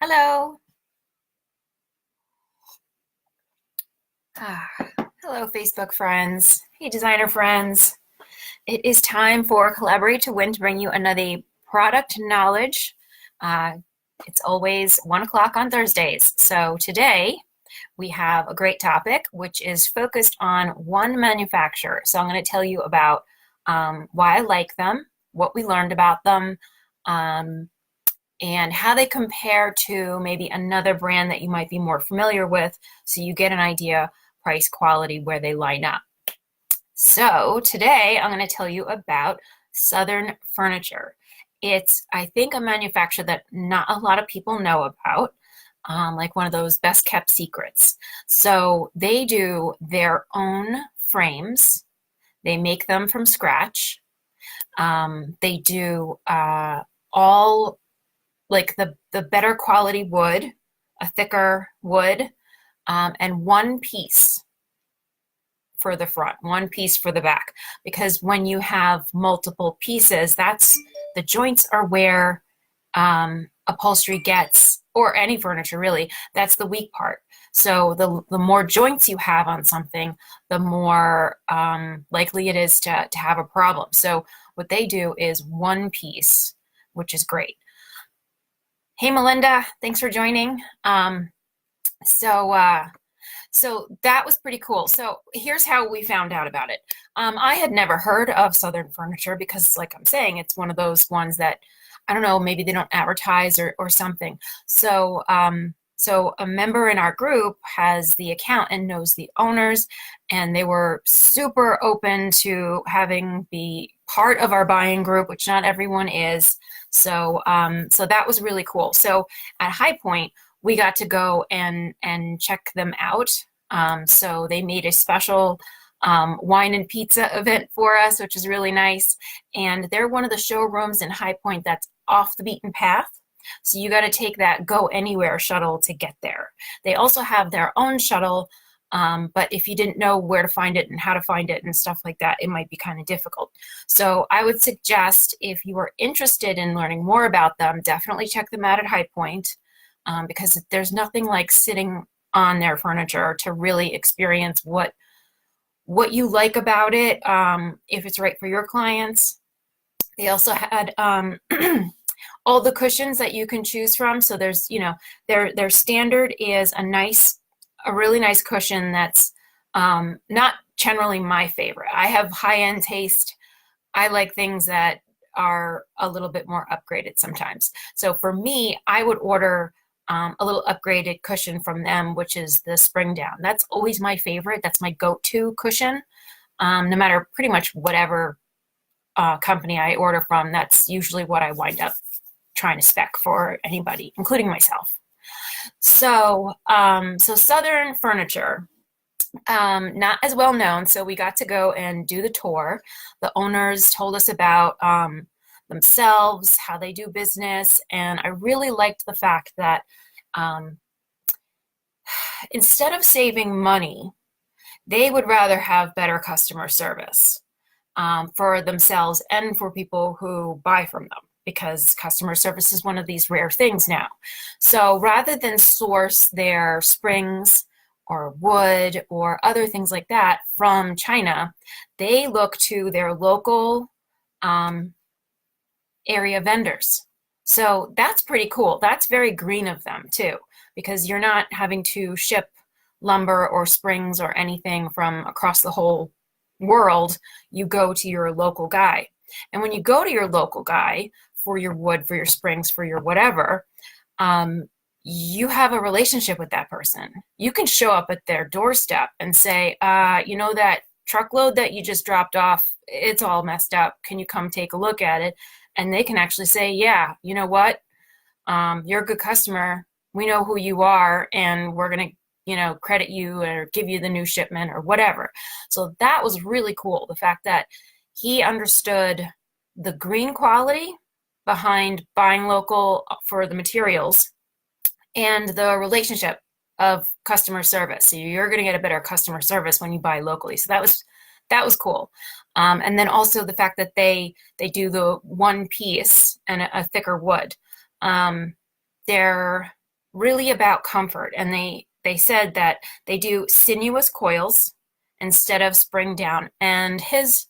Hello. Hello, Facebook friends. Hey, designer friends. It is time for Collaborate to Win to bring you another product knowledge. Uh, it's always 1 o'clock on Thursdays. So today we have a great topic, which is focused on one manufacturer. So I'm going to tell you about why I like them, what we learned about them, um, and how they compare to maybe another brand that you might be more familiar with, so you get an idea price quality where they line up. So today I'm going to tell you about Southern Furniture. It's, I think, a manufacturer that not a lot of people know about, like one of those best kept secrets. So they do their own frames. They make them from scratch. They do all like the better quality wood, a thicker wood, and one piece for the front, one piece for the back. Because when you have multiple pieces, that's the joints are where upholstery gets, or any furniture really, that's the weak part. So the more joints you have on something, the more likely it is to have a problem. So what they do is one piece, which is great. Hey, Melinda, thanks for joining. So, uh, so that was pretty cool. So here's how we found out about it. I had never heard of Southern Furniture because, like I'm saying, it's one of those ones that, I don't know, maybe they don't advertise or something. So a member in our group has the account and knows the owners, and they were super open to having be part of our buying group, which not everyone is. So that was really cool. So at High Point, we got to go and check them out. So they made a special wine and pizza event for us, which is really nice. And they're one of the showrooms in High Point that's off the beaten path. So you got to take that Go Anywhere shuttle to get there. They also have their own shuttle, but if you didn't know where to find it and how to find it and stuff like that, it might be kind of difficult. So I would suggest, if you are interested in learning more about them, definitely check them out at High Point, because there's nothing like sitting on their furniture to really experience what you like about it, if it's right for your clients. They also had all the cushions that you can choose from. So there's, their standard is a really nice cushion that's not generally my favorite. I have high-end taste. I like things that are a little bit more upgraded sometimes. So for me, I would order a little upgraded cushion from them, which is the spring down. That's always my favorite. That's my go-to cushion. No matter pretty much whatever company I order from, that's usually what I wind up trying to spec for anybody, including myself. So Southern Furniture, not as well known. So we got to go and do the tour. The owners told us about themselves, how they do business, and I really liked the fact that um, instead of saving money, they would rather have better customer service for themselves and for people who buy from them, because customer service is one of these rare things now. So rather than source their springs or wood or other things like that from China, they look to their local area vendors. So that's pretty cool. That's very green of them too, because you're not having to ship lumber or springs or anything from across the whole world. You go to your local guy. And when you go to your local guy for your wood, for your springs, for your whatever, you have a relationship with that person. You can show up at their doorstep and say, that truckload that you just dropped off, it's all messed up. Can you come take a look at it? And they can actually say, yeah, you know what? You're a good customer. We know who you are, and we're going to, credit you or give you the new shipment or whatever. So that was really cool. The fact that he understood the green quality behind buying local for the materials and the relationship of customer service. So you're going to get a better customer service when you buy locally. So that was cool. And then also the fact that they do the one piece and a thicker wood. Their really about comfort. And they said that they do sinuous coils instead of spring down. And his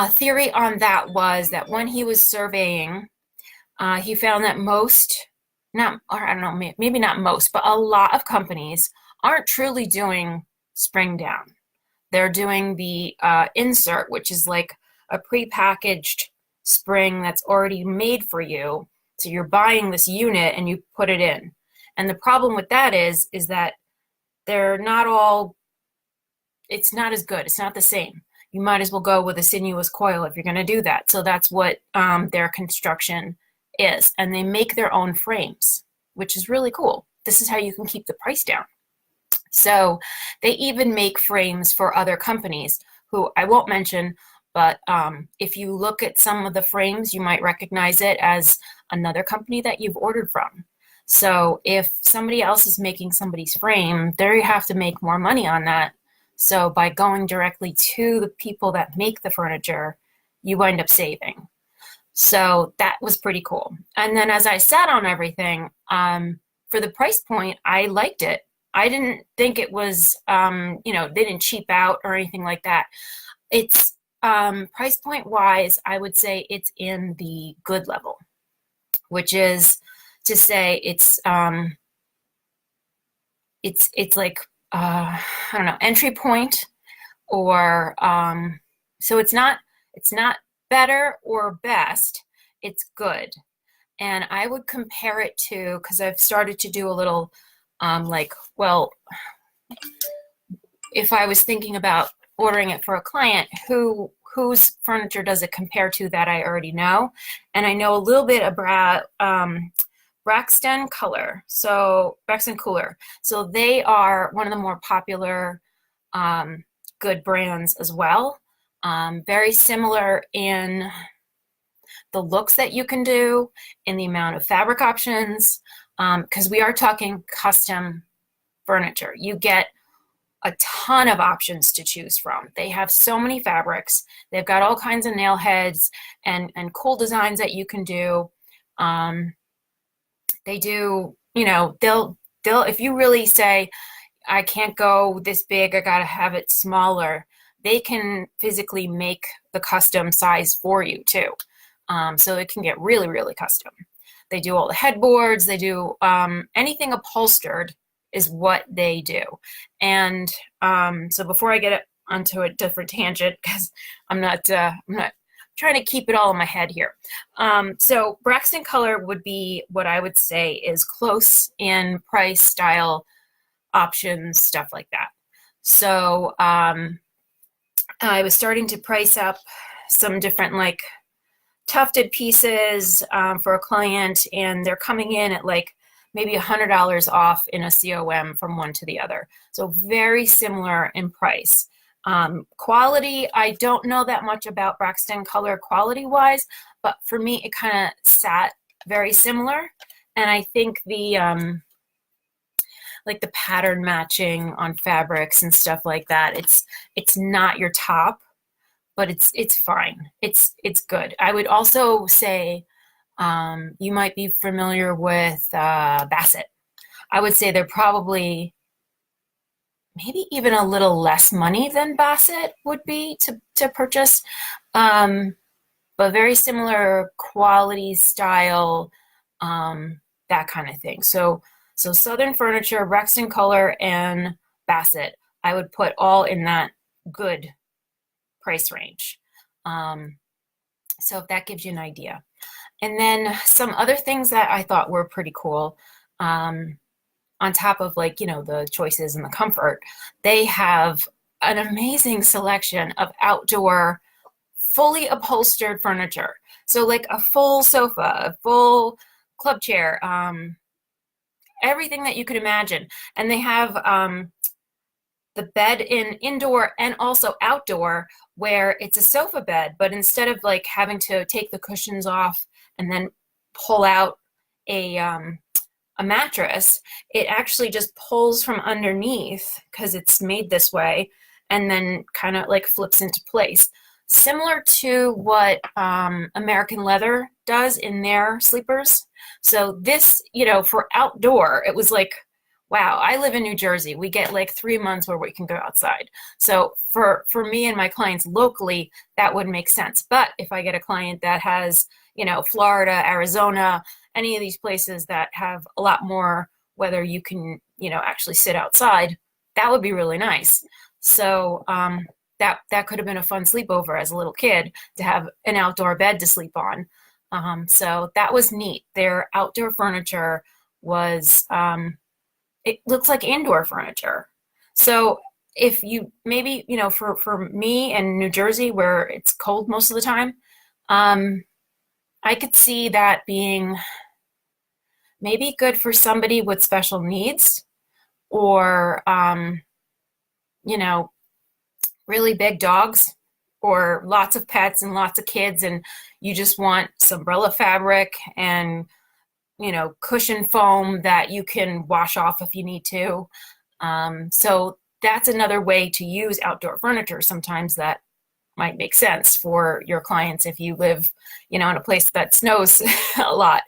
theory on that was that when he was surveying, he found that most, not, or I don't know, maybe not most, but a lot of companies aren't truly doing spring down. They're doing the insert, which is like a prepackaged spring that's already made for you. So you're buying this unit and you put it in. And the problem with that is that they're not all, it's not as good. It's not the same. You might as well go with a sinuous coil if you're going to do that. So that's what their construction is. And they make their own frames, which is really cool. This is how you can keep the price down. So they even make frames for other companies who I won't mention, but if you look at some of the frames, you might recognize it as another company that you've ordered from. So if somebody else is making somebody's frame, they have to make more money on that. So by going directly to the people that make the furniture, you wind up saving. So that was pretty cool. And then as I sat on everything, for the price point, I liked it. I didn't think it was, they didn't cheap out or anything like that. It's price point wise, I would say it's in the good level, which is to say it's like, I don't know, entry point, or so it's not better or best, it's good. And I would compare it to, because I've started to do a little if I was thinking about ordering it for a client, whose furniture does it compare to that I already know? And I know a little bit about Braxton Cooler. So they are one of the more popular good brands as well. Very similar in the looks that you can do, in the amount of fabric options, because we are talking custom furniture. You get a ton of options to choose from. They have so many fabrics. They've got all kinds of nail heads and cool designs that you can do. They do, they'll if you really say, I can't go this big, I gotta have it smaller, they can physically make the custom size for you too. So it can get really, really custom. They do all the headboards, they do anything upholstered is what they do. And so before I get onto a different tangent, because I'm not trying to keep it all in my head here. So Braxton Color would be what I would say is close in price, style, options, stuff like that. So I was starting to price up some different like tufted pieces for a client, and they're coming in at like maybe $100 off in a COM from one to the other. So very similar in price. Quality, I don't know that much about Braxton Color quality wise, but for me it kind of sat very similar. And I think the like the pattern matching on fabrics and stuff like that, it's not your top, but it's fine. It's good. I would also say you might be familiar with Bassett. I would say they're probably maybe even a little less money than Bassett would be to purchase, but very similar quality, style, that kind of thing. So Southern Furniture, Braxton Color, and Bassett, I would put all in that good price range. So if that gives you an idea. And then some other things that I thought were pretty cool, on top of like, the choices and the comfort, they have an amazing selection of outdoor, fully upholstered furniture. So like a full sofa, a full club chair, everything that you could imagine. And they have the bed in indoor and also outdoor, where it's a sofa bed, but instead of like having to take the cushions off and then pull out a mattress, it actually just pulls from underneath because it's made this way, and then kind of like flips into place. similar to what American Leather does in their sleepers. So this, for outdoor, it was like, wow, I live in New Jersey. We get like 3 months where we can go outside. So for me and my clients locally, that would make sense. But if I get a client that has, Florida, Arizona, any of these places that have a lot more, whether you can, actually sit outside, that would be really nice. So that could have been a fun sleepover as a little kid to have an outdoor bed to sleep on. So that was neat. Their outdoor furniture was, it looks like indoor furniture. So if you maybe, for me in New Jersey where it's cold most of the time, I could see that being maybe good for somebody with special needs or, you know, really big dogs or lots of pets and lots of kids, and you just want umbrella fabric and cushion foam that you can wash off if you need to. So that's another way to use outdoor furniture sometimes that might make sense for your clients if you live in a place that snows a lot.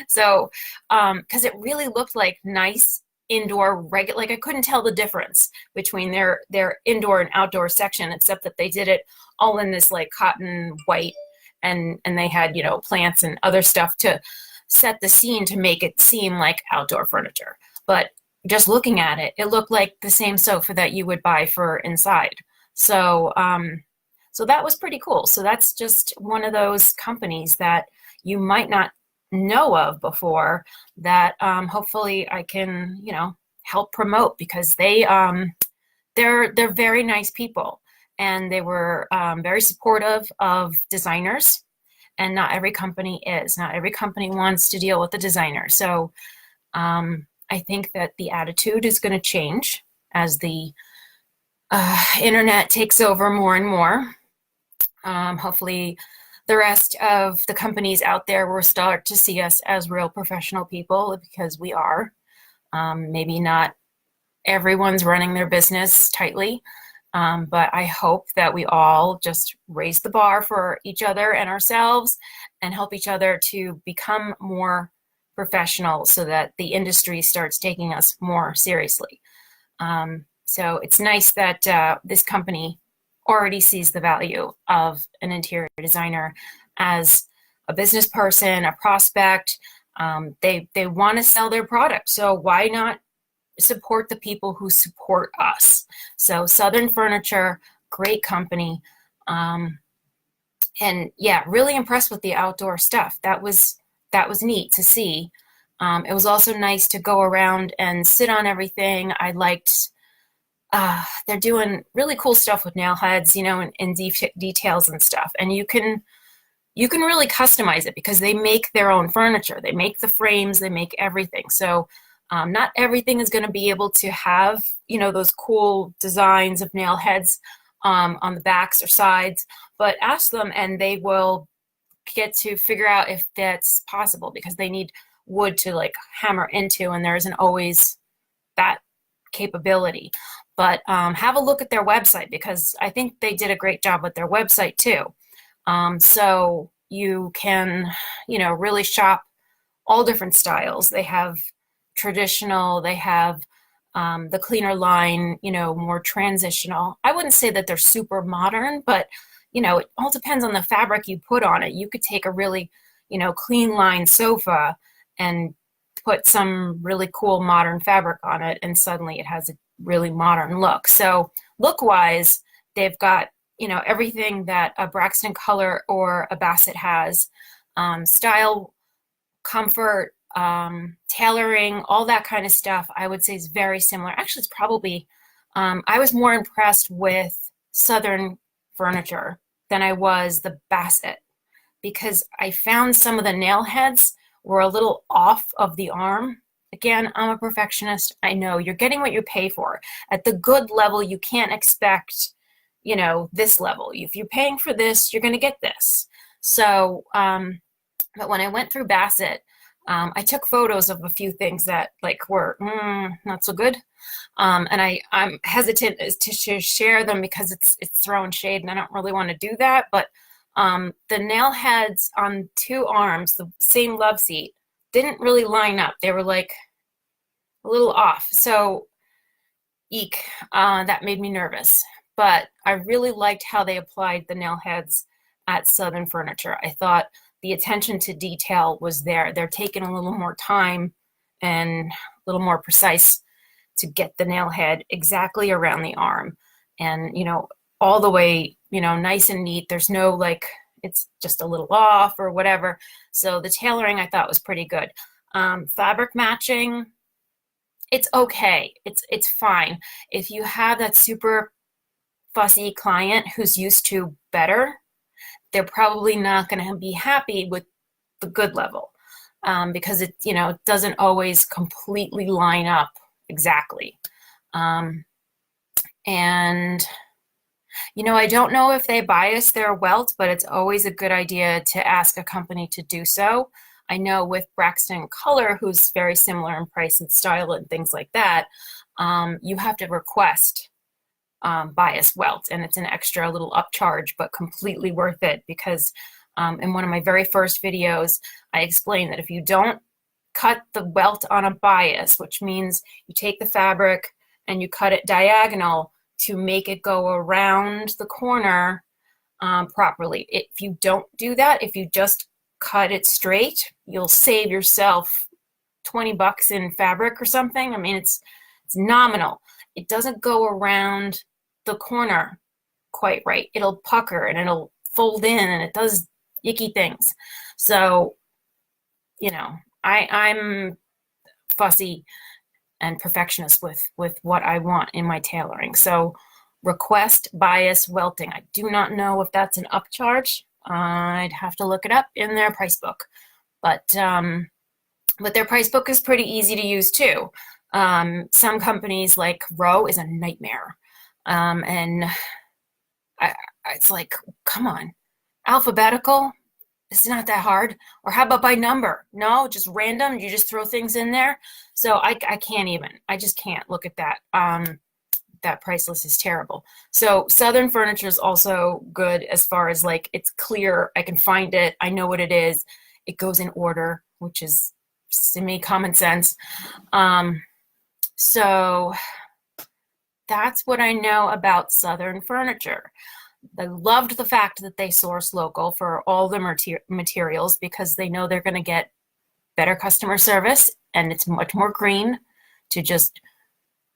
So because it really looked like nice indoor regular, like I couldn't tell the difference between their indoor and outdoor section, except that they did it all in this like cotton white, and they had plants and other stuff to set the scene to make it seem like outdoor furniture. But just looking at it, it looked like the same sofa that you would buy for inside. So so that was pretty cool. So that's just one of those companies that you might not know of before that hopefully I can help promote, because they're very nice people, and they were very supportive of designers. And not every company is. Not every company wants to deal with the designer. So I think that the attitude is going to change as the internet takes over more and more. Hopefully the rest of the companies out there will start to see us as real professional people, because we are. Maybe not everyone's running their business tightly, but I hope that we all just raise the bar for each other and ourselves and help each other to become more professional so that the industry starts taking us more seriously. So it's nice that this company already sees the value of an interior designer as a business person, a prospect. They want to sell their product, so why not support the people who support us? So Southern Furniture, great company. And yeah, really impressed with the outdoor stuff. That was neat to see. It was also nice to go around and sit on everything. I liked they're doing really cool stuff with nail heads, and details and stuff. And you can really customize it because they make their own furniture. They make the frames, they make everything. So not everything is going to be able to have, those cool designs of nail heads on the backs or sides, but ask them and they will get to figure out if that's possible, because they need wood to like hammer into, and there isn't always that capability. But have a look at their website, because I think they did a great job with their website too. So you can, really shop all different styles. They have traditional, they have the cleaner line, more transitional. I wouldn't say that they're super modern, but it all depends on the fabric you put on it. You could take a really, clean line sofa and put some really cool modern fabric on it, and suddenly it has a really modern look. So look-wise, they've got, everything that a Braxton Color or a Bassett has. Style, comfort, tailoring, all that kind of stuff, I would say is very similar. Actually, it's probably, I was more impressed with Southern Furniture than I was the Bassett, because I found some of the nail heads were a little off of the arm. Again, I'm a perfectionist. I know you're getting what you pay for. At the good level, you can't expect, this level. If you're paying for this, you're going to get this. So, but when I went through Bassett, I took photos of a few things that like were not so good. And I'm hesitant to share them because it's throwing shade and I don't really want to do that. But the nail heads on two arms, the same love seat, didn't really line up. They were like a little off. So eek, that made me nervous. But I really liked how they applied the nail heads at Southern Furniture. I thought the attention to detail was there. They're taking a little more time and a little more precise to get the nail head exactly around the arm and, all the way, nice and neat. There's no like, it's just a little off or whatever. So the tailoring I thought was pretty good. Fabric matching, it's okay. It's fine. If you have that super fussy client who's used to better, they're probably not going to be happy with the good level because it doesn't always completely line up exactly. And I don't know if they bias their welt, but it's always a good idea to ask a company to do so. I know with Braxton Color, who's very similar in price and style and things like that, you have to request bias welt, and it's an extra little upcharge, but completely worth it because in one of my very first videos, I explained that if you don't cut the welt on a bias, which means you take the fabric and you cut it diagonal to make it go around the corner properly. If you don't do that, if you just cut it straight, you'll save yourself $20 in fabric or something. I mean, it's nominal. It doesn't go around the corner quite right. It'll pucker and it'll fold in and it does icky things. So, I'm fussy and perfectionist with what I want in my tailoring. So request bias welting. I do not know if that's an upcharge. I'd have to look it up in their price book. But their price book is pretty easy to use too. Some companies like Row is a nightmare. And it's like, come on, alphabetical? It's not that hard. Or how about by number? No, just random. You just throw things in there. So I can't even. I just can't look at that. That price list is terrible. So Southern Furniture is also good as far as like it's clear. I can find it. I know what it is. It goes in order, which is to me common sense. So that's what I know about Southern Furniture. I loved the fact that they source local for all the materials because they know they're going to get better customer service and it's much more green to just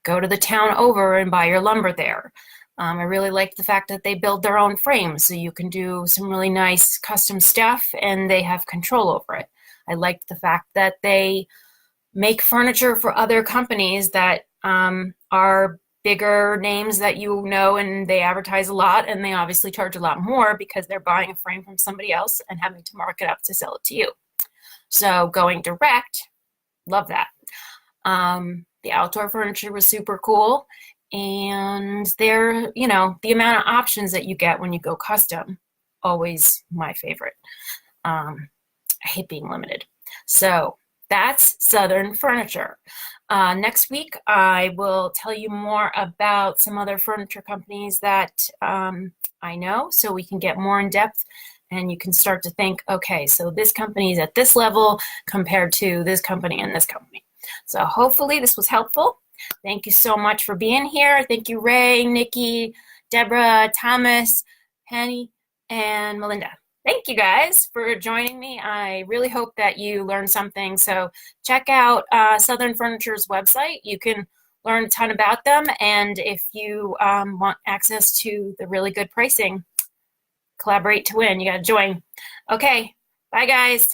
go to the town over and buy your lumber there. I really liked the fact that they build their own frames so you can do some really nice custom stuff and they have control over it. I liked the fact that they make furniture for other companies that are bigger names that and they advertise a lot and they obviously charge a lot more because they're buying a frame from somebody else and having to mark it up to sell it to you. So going direct, love that. The outdoor furniture was super cool and the amount of options that you get when you go custom, always my favorite. I hate being limited. So that's Southern Furniture. Next week, I will tell you more about some other furniture companies that I know so we can get more in depth and you can start to think, okay, so this company is at this level compared to this company and this company. So hopefully this was helpful. Thank you so much for being here. Thank you, Ray, Nikki, Deborah, Thomas, Penny, and Melinda. Thank you guys for joining me. I really hope that you learned something. So check out Southern Furniture's website. You can learn a ton about them. And if you want access to the really good pricing, collaborate to win. You got to join. Okay. Bye, guys.